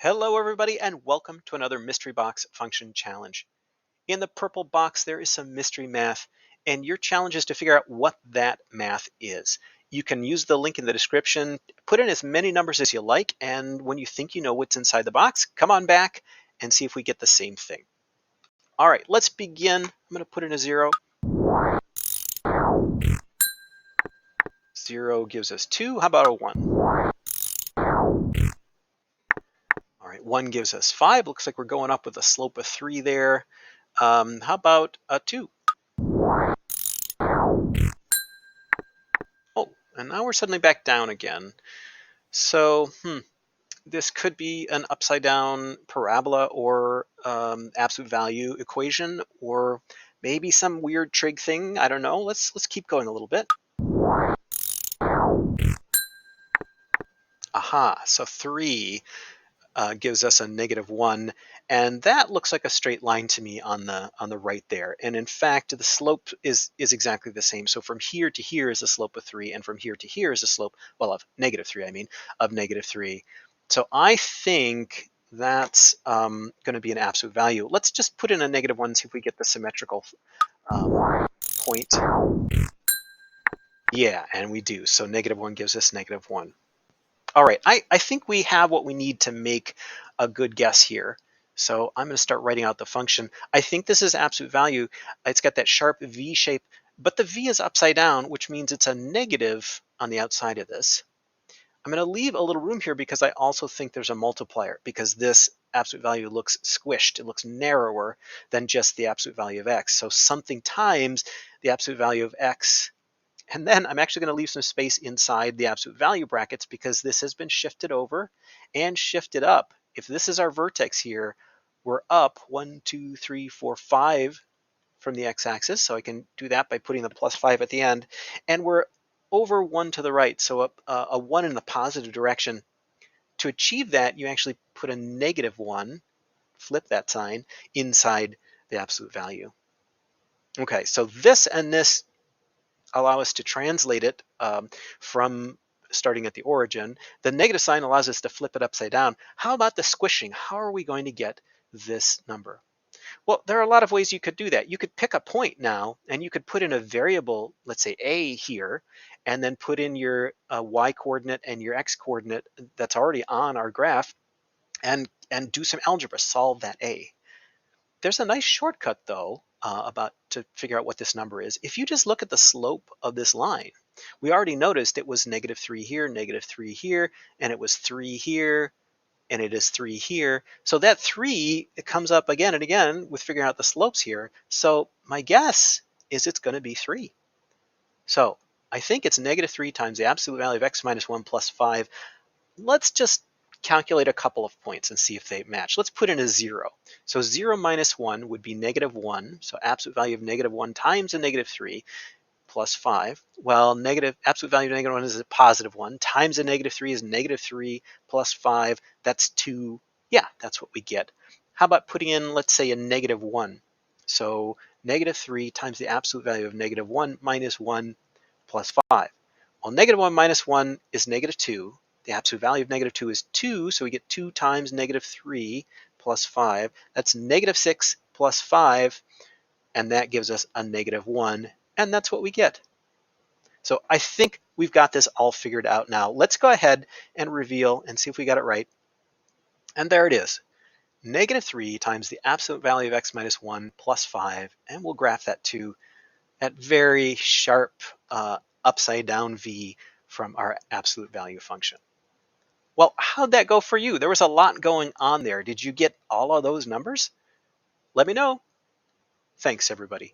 Hello everybody and welcome to another mystery box function challenge. In the purple box there is some mystery math and your challenge is to figure out what that math is. You can use the link in the description, put in as many numbers as you like, and when you think you know what's inside the box, come on back and see if we get the same thing. All right, let's begin. I'm going to put in a 0. 0 gives us 2. How about a 1? All right, 1 gives us 5. Looks like we're going up with a slope of 3 there. How about a 2? Oh, and now we're suddenly back down again. So, this could be an upside down parabola or absolute value equation, or maybe some weird trig thing. I don't know. Let's keep going a little bit. Aha, so 3 gives us a -1, and that looks like a straight line to me on the right there. And in fact, the slope is exactly the same. So from here to here is a slope of 3, and from here to here is a slope, well, of -3, I mean, of -3. So I think that's going to be an absolute value. Let's just put in a -1 and see if we get the symmetrical point. Yeah, and we do. So -1 gives us -1. All right, I think we have what we need to make a good guess here. So I'm going to start writing out the function. I think this is absolute value. It's got that sharp V shape, but the V is upside down, which means it's a negative on the outside of this. I'm going to leave a little room here because I also think there's a multiplier, because this absolute value looks squished. It looks narrower than just the absolute value of x. So something times the absolute value of x. And then I'm actually going to leave some space inside the absolute value brackets because this has been shifted over and shifted up. If this is our vertex here, we're up 1, 2, 3, 4, 5 from the x-axis. So I can do that by putting the +5 at the end. And we're over 1 to the right, so a 1 in the positive direction. To achieve that, you actually put a -1, flip that sign, inside the absolute value. Okay, so this and this allow us to translate it from starting at the origin. The negative sign allows us to flip it upside down. How about the squishing? How are we going to get this number? Well, there are a lot of ways you could do that. You could pick a point now and you could put in a variable, let's say a here, and then put in your y coordinate and your x coordinate that's already on our graph and do some algebra, solve that a. There's a nice shortcut though about to figure out what this number is. If you just look at the slope of this line, we already noticed it was -3 here, -3 here, and it was 3 here, and it is 3 here. So that 3, it comes up again and again with figuring out the slopes here. So my guess is it's going to be 3. So I think it's -3 times the absolute value of x minus 1 plus 5. Let's just calculate a couple of points and see if they match. Let's put in a 0. So 0 minus 1 would be -1. So absolute value of -1 times a -3 plus 5. Well, absolute value of -1 is a +1 times a -3 is -3 plus 5. That's 2. Yeah, that's what we get. How about putting in, let's say, a -1? So -3 times the absolute value of -1 minus 1 plus 5. Well, -1 minus 1 is -2. The absolute value of -2 is 2, so we get 2 times -3 plus 5. That's -6 plus 5, and that gives us a -1, and that's what we get. So I think we've got this all figured out now. Let's go ahead and reveal and see if we got it right. And there it is. -3 times the absolute value of x minus 1 plus 5, and we'll graph that to that very sharp upside down v from our absolute value function. Well, how'd that go for you? There was a lot going on there. Did you get all of those numbers? Let me know. Thanks, everybody.